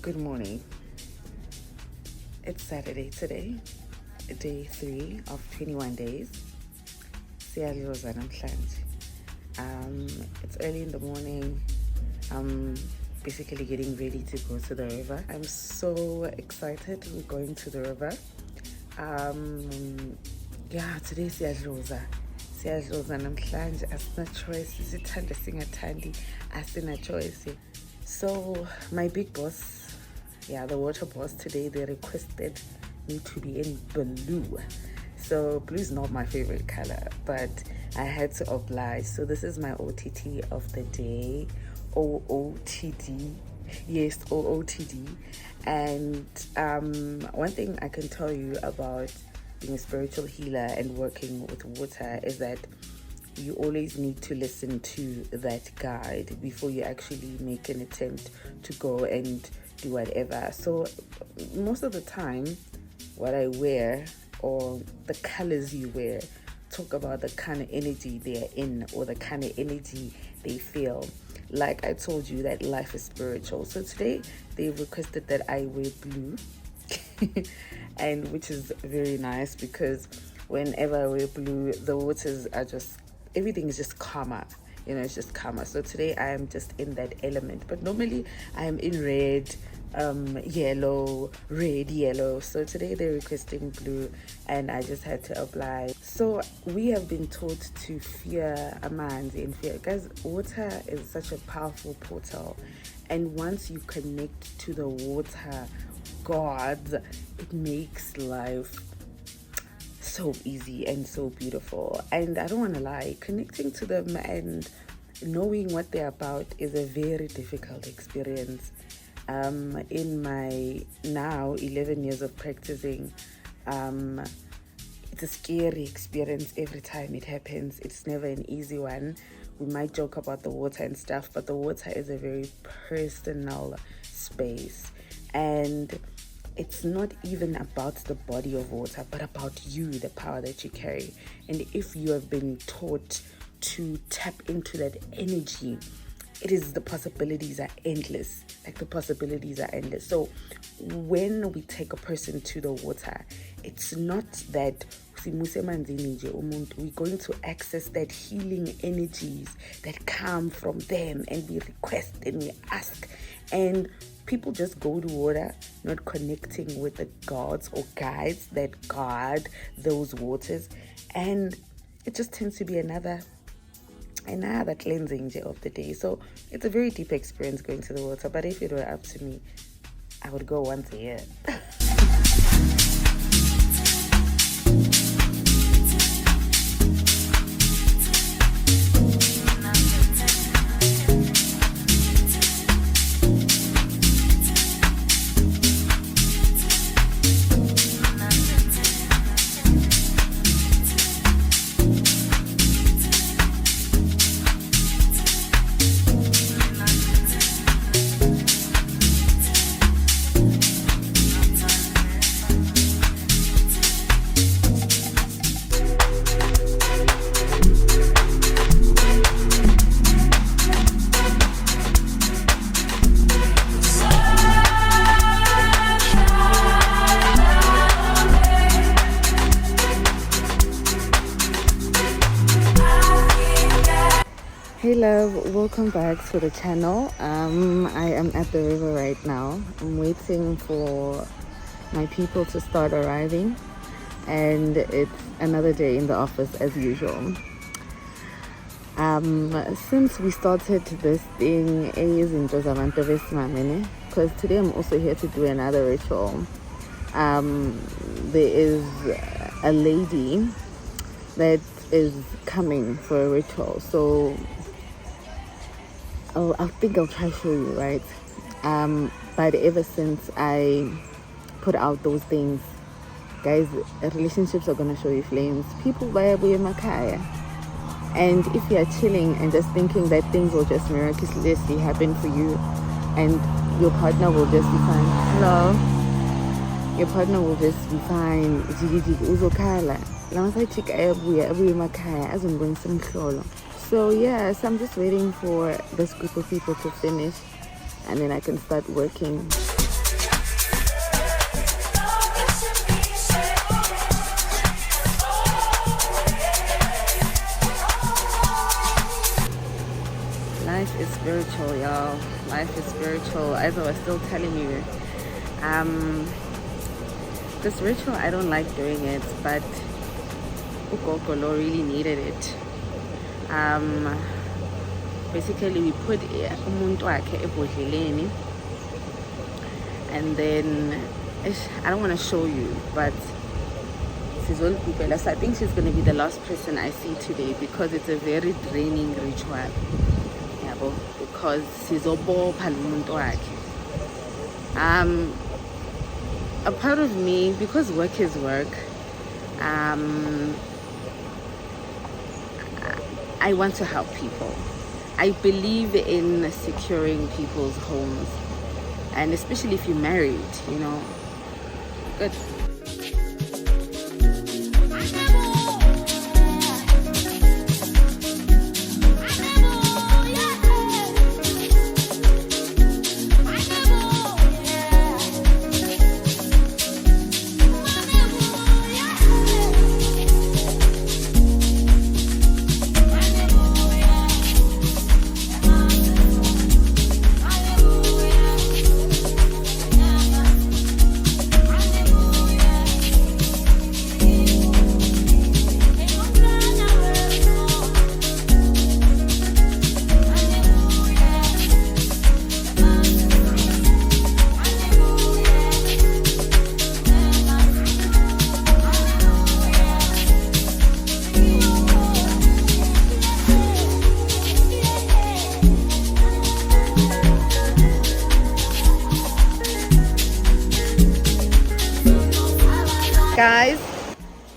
Good morning. It's Saturday today, day 3 of 21 days. Siyadloza namhlanje. It's early in the morning. I'm basically getting ready to go to the river. I'm so excited. We're going to the river. Today siyadloza. Siyadloza namhlanje. Asina choice. Sithanda singathandi. Asina choice. So my big boss, the water boss today, they requested me to be in blue. So blue is not my favorite color, but I had to oblige. So this is my OTT of the day, OOTD. Yes, OOTD. And one thing I can tell you about being a spiritual healer and working with water is that you always need to listen to that guide before you actually make an attempt to go and do whatever. So most of the time, what I wear or the colors you wear talk about the kind of energy they're in or the kind of energy they feel. Like I told you that life is spiritual. So today they've requested that I wear blue, and which is very nice because whenever I wear blue, the waters are just, everything is just calmer. It's just calmer. So today I am just in that element. But normally I am in red, yellow, red, yellow. So today they're requesting blue and I just had to apply. So we have been taught to fear amanzi and fear. Guys, water is such a powerful portal. And once you connect to the water gods, it makes life so easy and so beautiful. And I don't want to lie, connecting to them and knowing what they're about is a very difficult experience. In my now 11 years of practicing, it's a scary experience every time it happens. It's never an easy one. We might joke about the water and stuff, but the water is a very personal space. And it's not even about the body of water, but about you, the power that you carry. And if you have been taught to tap into that energy, the possibilities are endless. The possibilities are endless. So when we take a person to the water, it's not that we're going to access that healing energies that come from them, and we request and we ask. And people just go to water, not connecting with the gods or guides that guard those waters. And it just tends to be another cleansing of the day. So it's a very deep experience going to the water. But if it were up to me, I would go once a year. Hey love, welcome back to the channel. I am at the river right now. I'm waiting for my people to start arriving, and it's another day in the office as usual. Since we started this thing, because today I'm also here to do another ritual. There is a lady that is coming for a ritual, so I think I'll try to show you, right? But ever since I put out those things, guys, relationships are gonna show you flames. People buy makaya. And if you're chilling and just thinking that things will just miraculously happen for you and your partner will just be fine. Hello? Your partner will just be fine. Uzokhala. So yes, I'm just waiting for this group of people to finish and then I can start working. is spiritual, y'all. Life is spiritual. As I was still telling you, this ritual, I don't like doing it, but Ukokolo really needed it. Basically, we put umuntu wakhe ebhodleleni, and then I don't want to show you, but so I think she's going to be the last person I see today, because it's a very draining ritual. Yeah, because sizobopha umuntu wakhe. A part of me, because work is work, I want to help people. I believe in securing people's homes, and especially if you're married, you know. Good. Guys,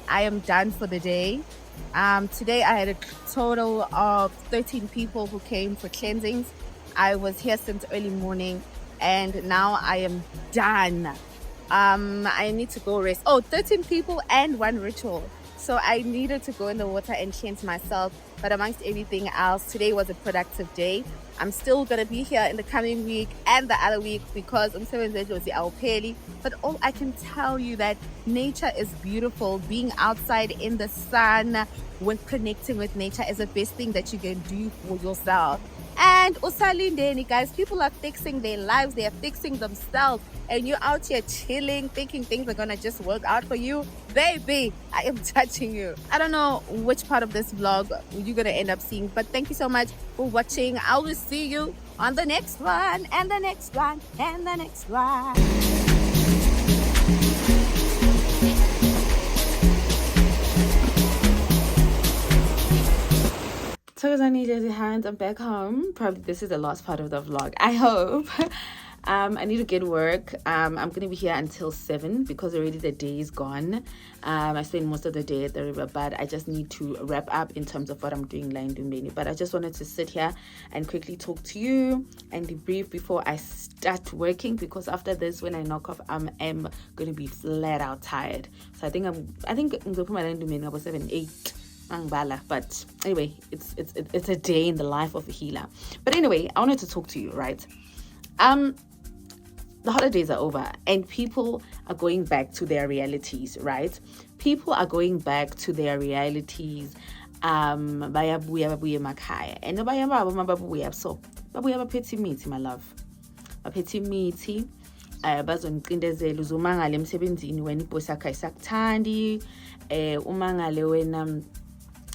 I am done for the day. Today I had a total of 13 people who came for cleansings. I was here since early morning, and now I am done. I need to go rest. 13 people and 1 ritual. So I needed to go in the water and cleanse myself. But amongst everything else, today was a productive day. I'm still going to be here in the coming week and the other week, because umsebenzi was awupheli. But all I can tell you that nature is beautiful. Being outside in the sun, when connecting with nature, is the best thing that you can do for yourself. And usalindeni, guys, people are fixing their lives, they are fixing themselves, and you're out here chilling, thinking things are gonna just work out for you. Baby, I am touching you. I don't know which part of this vlog you're gonna end up seeing, but thank you so much for watching. I will see you on the next one, and the next one, and the next one. So I need your hands. I'm back home. Probably this is the last part of the vlog, I hope. I need to get work. I'm gonna be here until 7 because already the day is gone. I spent most of the day at the river, but I just need to wrap up in terms of what I'm doing La Ndumbeni. But I just wanted to sit here and quickly talk to you and debrief before I start working, because after this, when I knock off, I am gonna be flat out tired. So I think I'm gonna put my La Ndumbeni about 7, 8. But anyway, it's a day in the life of a healer. But anyway, I wanted to talk to you, right? The holidays are over and people are going back to their realities, right? People are going back to their realities. Bayabuya emakhaya, and babuya so babuya baphethe imithi, my love, baphethe imithi. Bazoniqindezela uzumangale emsebenzini wena ibhosi yakho ayisakuthandi, umangale wena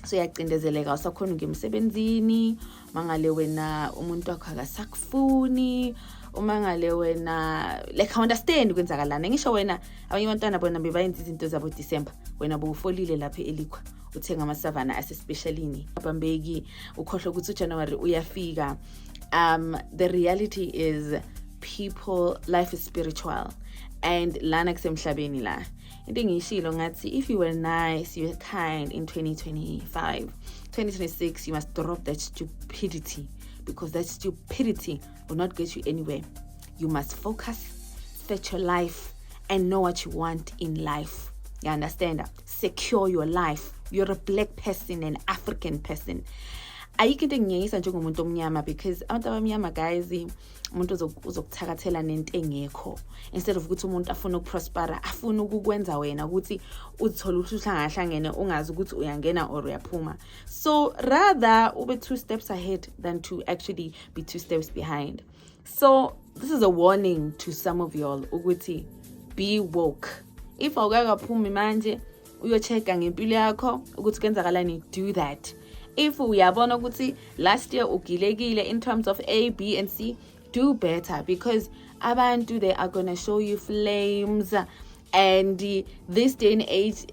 so yacindezeleka usakhona ngemsebenzini, mangale wena umuntu wakho akasakufuni, umangale wena like I understand kwenzakalana. Ngisho wena abanye abantwana bona bebayenza izinto zabo December, wena bufolile lapha elikwa uthenga amasavana asespecialini abambeki ukhohle ukuthi uJanuary uyafika. The reality is people, life is spiritual, and lana kusemhlabeni la into ngishilo ngathi if you were nice, you were kind in 2025, 2026 you must drop that stupidity, because that stupidity will not get you anywhere. You must focus, set your life, and know what you want in life. You understand that? Secure your life. You're a black person, an African person. ayikho into engiyisa njengomuntu omnyama, because abantu abamnyama guys umuntu uzokuthakathela nento engekho, instead of ukuthi umuntu afuna ukuprospera, afuna ukukwenza wena ukuthi uzithola ukuthi uhlangahlangene ungazi ukuthi uyangena or uyaphuma. So rather ube 2 steps ahead than to actually be 2 steps behind. So this is a warning to some of y'all ukuthi be woke. If awukakaphumi manje uyochecka ngempilo yakho ukuthi kenzakalani, do that. If uyabona ukuthi last year ugilekile in terms of A, B and C, do better, because abantu, they are going to show you flames. And this day and age,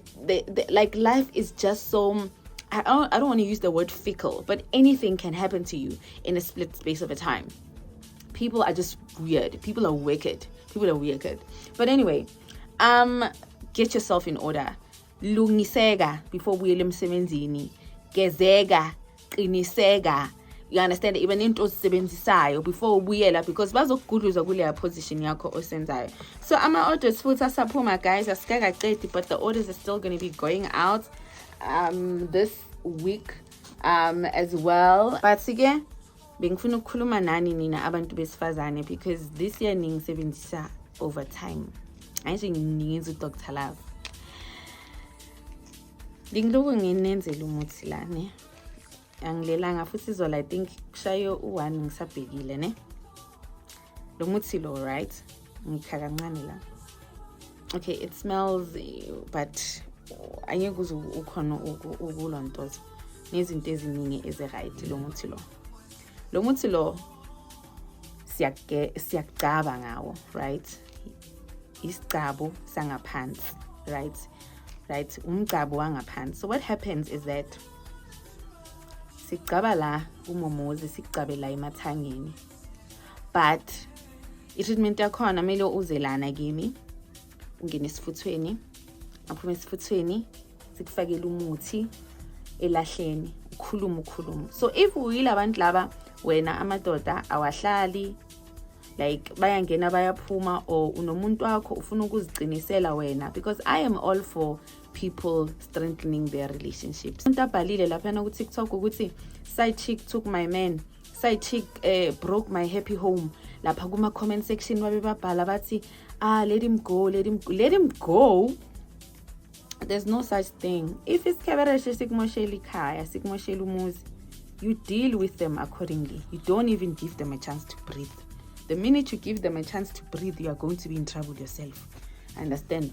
like life is just so, I don't want to use the word fickle, but anything can happen to you in a split space of a time. People are just weird. People are wicked. But anyway, get yourself in order. Lungisega before uyele emsebenzini. Gezega, qinisega. You understand? Even into ozisebenzisayo before ubuyela, because bazokugudluza kuleya position yakho osenzayo. So ama-orders futhi asaphuma guys, asikakaqedi, but the orders are still going to be going out this week as well. But ke bengifuna ukukhuluma nani nina abantu besifazane, because this year ningisebenzisa overtime. Ayisho ngingenza uDr Love. Ngiloko nginenzela umuthi la ne. Angilelanga futhi izola, I think kushayo u1 ngisabhekile ne. Lo muthi lo, right? Ngikha kancane la. Okay, it smells, but angeke uze ukhona ukulontoza. Nezinto eziningi ezi-right lo muthi lo. Lo muthi lo siyagcaba ngawo, right? Isicabo sangaphansi, right? Umgcabo wangaphansi. So what happens is that sigcaba la umomozi, sigcabe la emathangeni, but i-treatment yakhona kumele uze lana kimi, ungene esifuthweni, aphume esifuthweni, sikufakele umuthi elahleni, ukhuluma. So if uyila abantu laba wena amadoda awahlali, like bayangena bayaphuma, or unomuntu wakho ufuna ukuziqinisela wena, because I am all for people strengthening their relationships. Umuntu abhalile lapha na ku TikTok ukuthi side chick took my man, side chick broke my happy home. Lapha kuma comment section babe babhala bathi let him go. There's no such thing. If it's kebereshe sikumoshela ikhaya, sikumoshela umuzi, you deal with them accordingly. You don't even give them a chance to breathe. The minute you give them a chance to breathe, you are going to be in trouble yourself. Understand?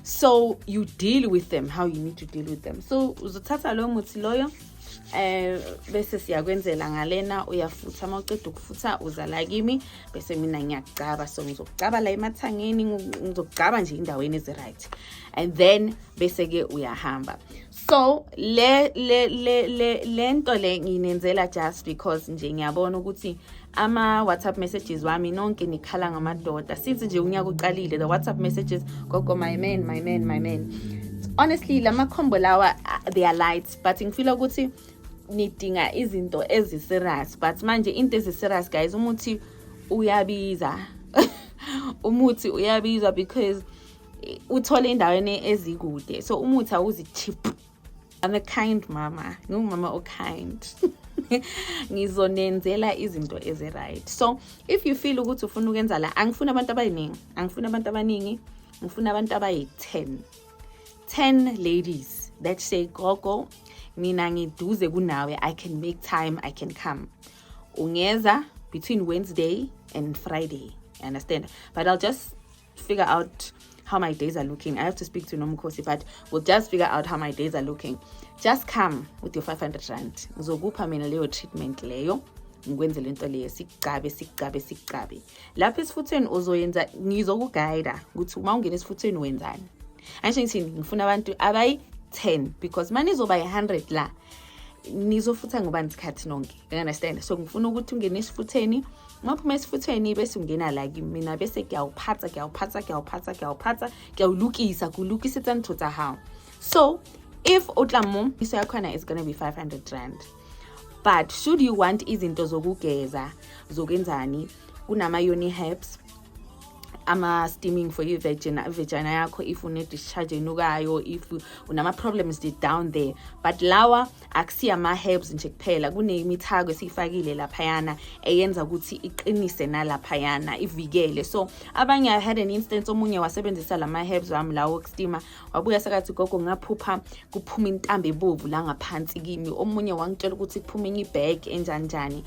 So you deal with them how you need to deal with them. So uzothatha lo muthi loyo bese siyakwenzela ngalena, uyafutha, mawuqeda ukufutha uza la kimi, bese mina ngiyagcaba. So ngizogcaba la emathangeni, ngizogcaba nje indaweni ezi-right, and then bese ke uyahamba. So lento le nginenzela just because nje ngiyabona ukuthi ama WhatsApp messages wami nonke nikhala ngamadoda. Since nje unyaka uqalile, the WhatsApp messages gogo my man. Honestly lama combo lawa they are light, but ngifila ukuthi nidinga izinto ezi-serious. But manje into ezi-serious guys, umuthi uyabiza. Umuthi uyabiza because uthole indaweni ezikude. So umuthi awuzi cheap. I'm a kind mama. Ngumama o kind. Ngizonenzela izinto ezi-right. So if you feel ukuthi ufuna ukwenza la, angifuna abantu abaningi, ngifuna abantu abayi-10 ladies that say gogo mina ngiduze kunawe, I can make time, I can come. Ungeza between Wednesday and Friday, you understand? But I'll just figure out how my days are looking. I have to speak to Nomkosi, but we'll just figure out how my days are looking. Just come with your 500 rand. Ngizokupha mina leyo treatment leyo, ngikwenzele into leyo, sigcabe. Lapha esifuthweni uzoyenza, ngizokuguida ukuthi uma ungena esifuthweni wenzani. Angisho ngithini, ngifuna abantu abayi-10, because manje izoba 100 la, nizofutha ngobani isikhathi nonke. You understand? So ngifuna ukuthi ungene esifuthweni, maphuma esifuthweni bese ungena la kimi, mina bese ngiyawuphatha, ngiyawulukisa, kulukisa tsanthotsa how. So if utlamo iso yakhona is going to be 500 rand. But should you want izinto zokugeza, zokwenzani, kunama yoni herbs, steaming for you vagina yakho if une-discharge enukayo, if unama problems down there. But lawa akusiya ama-herbs nje kuphela, kunemithako esiyifakile laphayana eyenza ukuthi iqinise nalaphayana ivikele. So abanye I had an instance omunye wasebenzisa lama-herbs wami lawo okusteama, wabuya sekathi gogo ngaphupha kuphuma intambo ebovu la ngaphansi kimi. Omunye wangitshela ukuthi kuphuma enye ibag enjanjani.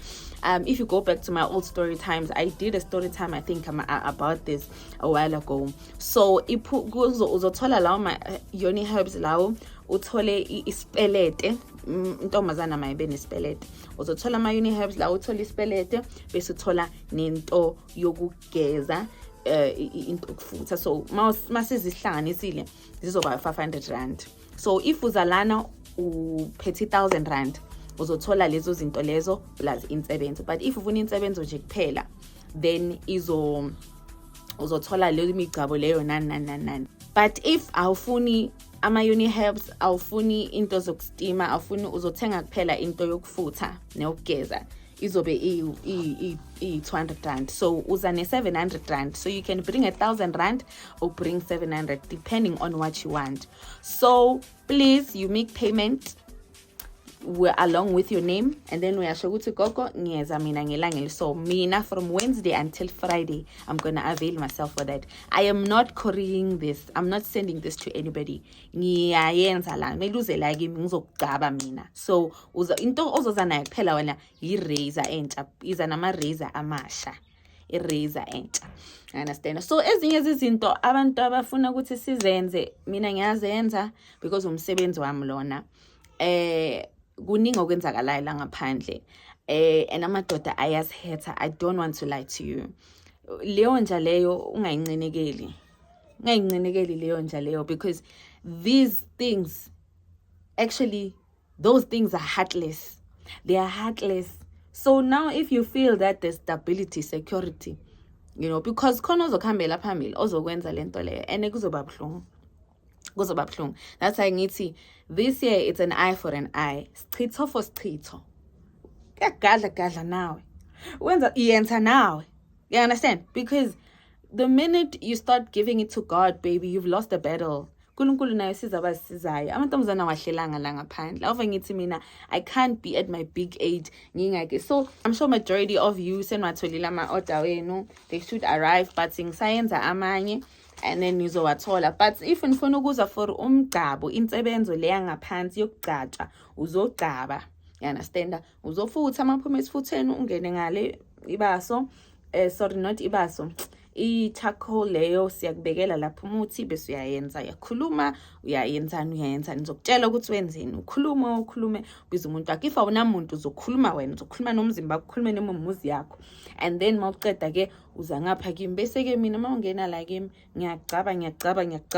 If you go back to my old story times, I did a story time I think about this a while ago. So uzothola lawo ma yoni herbs lawo, uthole ispelete, intombazana mayibe nespelete. Uzothola ama yoni herbs lawo, uthole ispelete bese uthola nento yokugeza into okufutha. So masizihlanganisile zizoba 500 rand. So if uzalana uphethe 1000 rand, uzothola lezo zinto lezo plus insebenzo. But if ufuna insebenzo nje kuphela, then uzothola leyo migcabo leyo nani. But if awufuni ama uni herbs, awufuni into zokusteama, awufuni, uzothenga kuphela into yokufutha neyokugeza, izobe i 200 rand. So uza ne 700 rand. So you can bring 1000 rand or bring 700 depending on what you want. So please, you make payment along with your name, and then we are sure to gogo ngiyeza mina ngelangeli. So mina from Wednesday until Friday I'm gonna avail myself for that. I am not couriering this, I'm not sending this to anybody. Ngiyayenza la meluzela kimi ngizokugcaba mina. So into ozoza nayo kuphela wena i-razor entsha, iza nama razor amasha, i-razor entsha. Understand? So ezinye izinto abantu abafuna ukuthi sizenze, mina ngiyazenza because umsebenzi wami lona. Kuningi okwenzakalayo la ngaphandle, and amadoda ayasihetha. I don't want to lie to you. Leyo nja leyo ungayincenekeli leyo nja leyo, because these things, actually those things are heartless. They are heartless. So now if you feel that there's stability, security, you know, because khona ozokhambela phambili ozokwenza lento leyo and kuzoba buhlungu. That's why ngithi this year it's an eye for an eye, sichitho for sichitho. Gadla nawe wenza iyenza nawe. You understand? Because the minute you start giving it to God, baby, you've lost the battle. Nkulunkulu naye sizabasizayo. Amantombazana wahlelanga la ngaphandle. Ava ngithi mina I can't be at my big age ngingake. So I'm sure majority of you senwatholile ama order wenu, they should arrive, but singisayenza amanye and then nizowathola. But if nifuna ukuza for umgcabo, insebenzo leya ngaphansi yokugcatsha, uzogcaba. You understand? Uzofutha amaphume esifutheni ungene ngale ibaso, sorry, not ibaso, i-charcoal leyo siyakubekela lapho umuthi bese uyayenza, yakhuluma, uyayenzani ngizokutshela ukuthi wenzeni, ukhulume biza umuntu wakho. If awunamuntu uzokhuluma wena, uzokhuluma nomzimba wakho, ukhulume nemuzi yakho, and then mawuqeda ke uza ngapha kimi bese ke mina mawungena la kimi ngiyagcaba ngiyakubhala.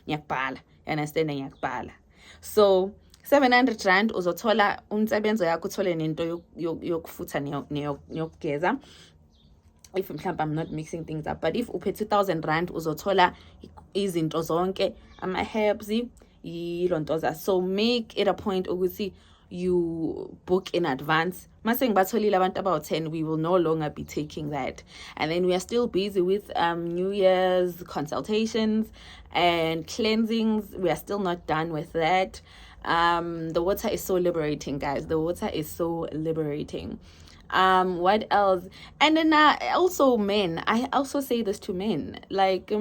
You understand? Ngiyakubhala. So 700 rand uzothola umsebenzo yakho, uthole nento yokufutha neyokugeza. If mhlawumbe I'm not mixing things up, but if uphethe 2000 rand uzothola izinto zonke, ama herbs, ilontoza. So make it a point ukuthi you book in advance. Mase ngibatholile abantu about 10, we will no longer be taking that. And then we are still busy with New Year's consultations and cleansings. We are still not done with that. The water is so liberating, guys. The water is so liberating. What else? And then also men. I also say this to men. Like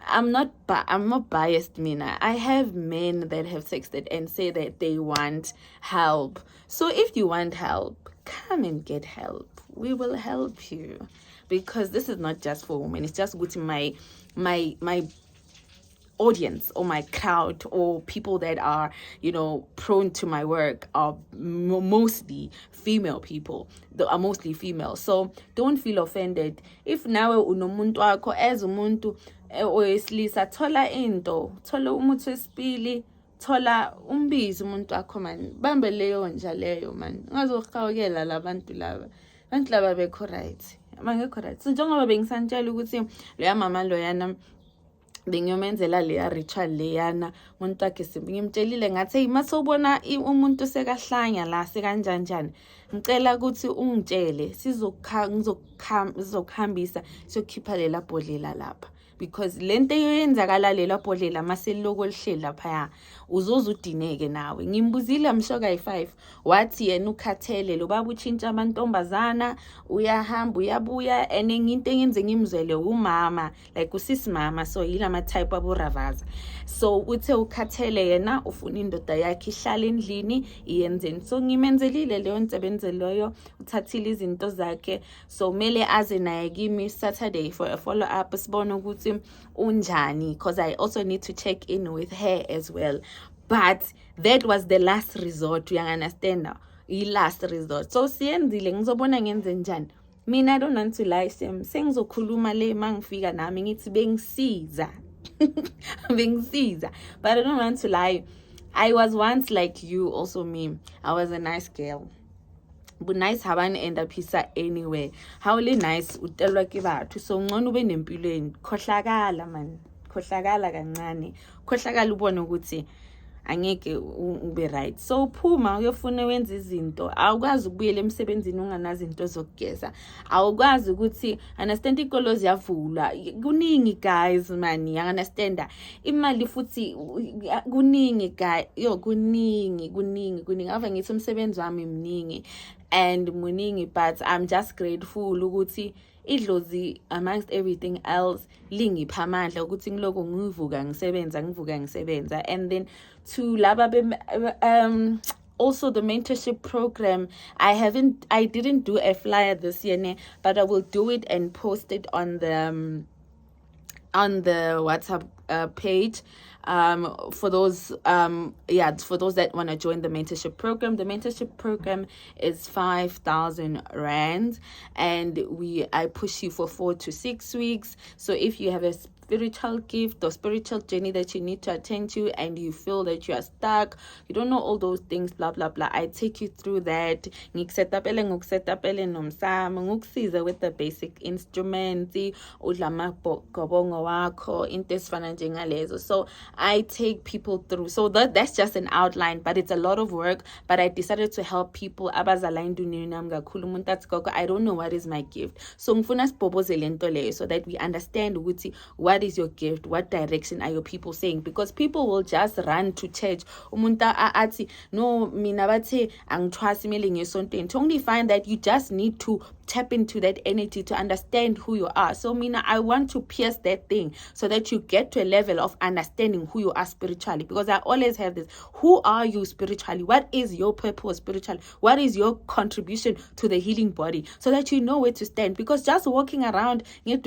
I'm not biased, Mina. I have men that have texted and say that they want help. So if you want help, come and get help. We will help you, because this is not just for women. It's just with my audience or my crowd or people that are, you know, prone to my work are mostly female people. They are mostly female. So don't feel offended. If nawe unomuntu wakho as umuntu owesilisa, thola into, thola umuthi wesibili, thola umbizi umuntu wakho man, bambe leyo nja leyo man, ungazohawukela labantu laba bekho right, bangekho right. So njengoba bengisantshela ukuthi leya mama loyana bengiyomenzela leya ritual leyana umuntu wakhe simbi ngimtshelile ngathi hey masubona umuntu sekahlanya la sekanjanjani ngicela ukuthi ungitshele sizokuhambisa siyokhipha lela bhodlela lapha because lento eyenzakala lela bhodlela maseloko lihleli lapha uzoza udineke nawe ngimbuzile amshoka yi5 wathi yena ukhathele lo baba utshintsha amantombazana uyahamba uyabuya into engenze ngimzwele umama like usisi mama so yilama type aboravaza so uthe ukhathele yena ufuna indoda yakhe ihlala endlini iyenzeni so ngimenzelile leyo nsebenze loyo uthathile izinto zakhe so mele aze naye kimi Saturday for a follow up sibone ukuthi unjani because I also need to check in with her as well. But that was the last resort, you understand now? Last resort. So siyenzile ngizobona ngenze njani. Mina I don't want to lie sengizokhuluma le mangifika nami ngithi bengisiza. Bengisiza. But I don't want to lie. I was once like you, also me. I was a nice girl. But nice haven't end up here anywhere. How really nice utelwa ke batho so ngcono ube nempilweni khohlakala man khohlakala kancane khohlakala ubone ukuthi angeke ube right so phuma uyofuna wenza izinto awukwazi ukubuyela emsebenzini unganazi izinto zokugeza awukwazi ukuthi understand ikolo ziyavulwa kuningi guys man you understand imali futhi kuningi guys kuningi ave ngithi umsebenzi wami mningi and muningi but I'm just grateful ukuthi idlozi amongst everything else lingipha amandla ukuthi ngiloko ngivuka ngisebenza and then to laba also the mentorship program I didn't do a flyer this year but I will do it and post it on the WhatsApp page for those that want to join the mentorship program. The mentorship program is 5,000 rand and I push you for 4 to 6 weeks. So if you have a spiritual gift or spiritual journey that you need to attend to and you feel that you are stuck, you don't know all those things, blah blah blah, I take you through that. Ngikusetapele nomsamo ngikusiza with the basic instruments udlamagobongo wakho into esifana njengalezo. So I take people through. So that's just an outline, but it's a lot of work. But I decided to help people. I don't know what is my gift. So ngifuna sibhobozele into leyo so that we understand ukuthi what is your gift, what direction are your people saying, because people will just run to church umuntu athi no mina bathe angithwasi mele ngesontweni to only find that you just need to tap into that energy to understand who you are. So mina I want to pierce that thing so that you get to a level of understanding who you are spiritually, because I always have this, who are you spiritually, what is your purpose spiritually, what is your contribution to the healing body, so that you know where to stand. Because just walking around you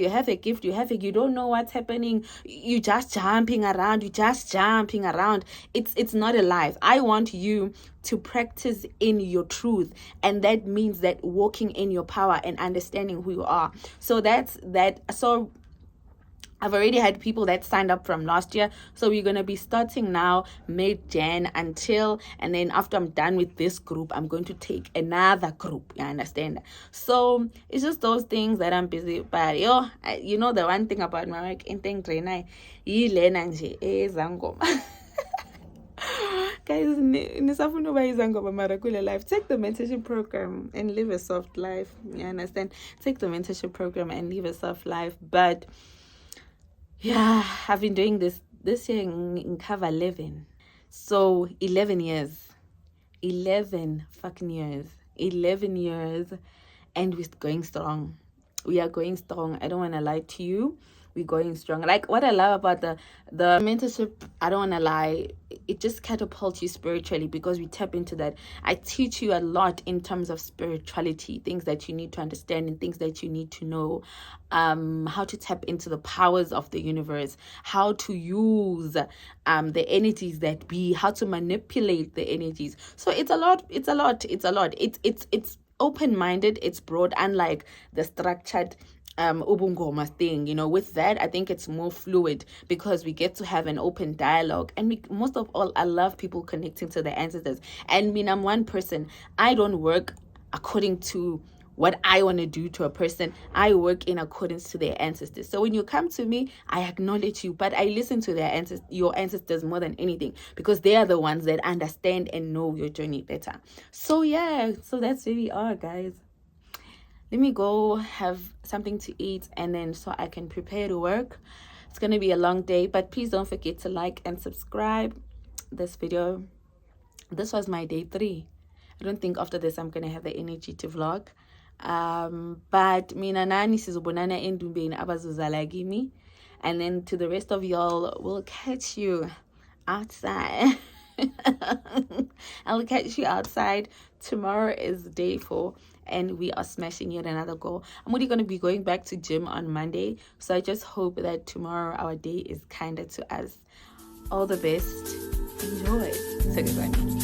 have a gift, you don't know what's happening, you just jumping around, it's not alive. I want you to practice in your truth, and that means that walking in your power and understanding who you are. So that's that. So I've already had people that signed up from last year. So we're going to be starting now mid-Jan until, and then after I'm done with this group, I'm going to take another group. You understand? So it's just those things that I'm busy. But you know the one thing about my work, guys, nisafuna uba izangoma mara kule life. Take the mentorship program and live a soft life. You understand? Take the mentorship program and live a soft life. But yeah, I've been doing this year in cover 11. So 11 years. 11 fucking years. 11 years. And we're going strong. We are going strong. I don't want to lie to you. We're going strong. Like what I love about the mentorship, I don't want to lie, it just catapults you spiritually because we tap into that. I teach you a lot in terms of spirituality, things that you need to understand and things that you need to know, how to tap into the powers of the universe, how to use the energies that be, how to manipulate the energies. So it's a lot. It's open-minded, it's broad, unlike the structured ubungoma thing. With that, I think it's more fluid because we get to have an open dialogue, and most of all, I love people connecting to the ancestors. And I'm one person, I don't work according to what I want to do to a person. I work in accordance to their ancestors. So when you come to me, I acknowledge you, but I listen to your ancestors more than anything, because they are the ones that understand and know your journey better. So yeah, so that's where we are, guys. Let me go have something to eat, and then so I can prepare to work. It's going to be a long day, but please don't forget to like and subscribe this video. This was my day 3. I don't think after this I'm going to have the energy to vlog. But mina nani sizobonana endumbeni abazozala kimi, and then to the rest of y'all, we'll catch you outside. I'll catch you outside. Tomorrow is day 4, and we are smashing yet another goal. I'm only going to be going back to gym on Monday, so I just hope that tomorrow our day is kinder to us. All the best. Enjoy. So goodbye.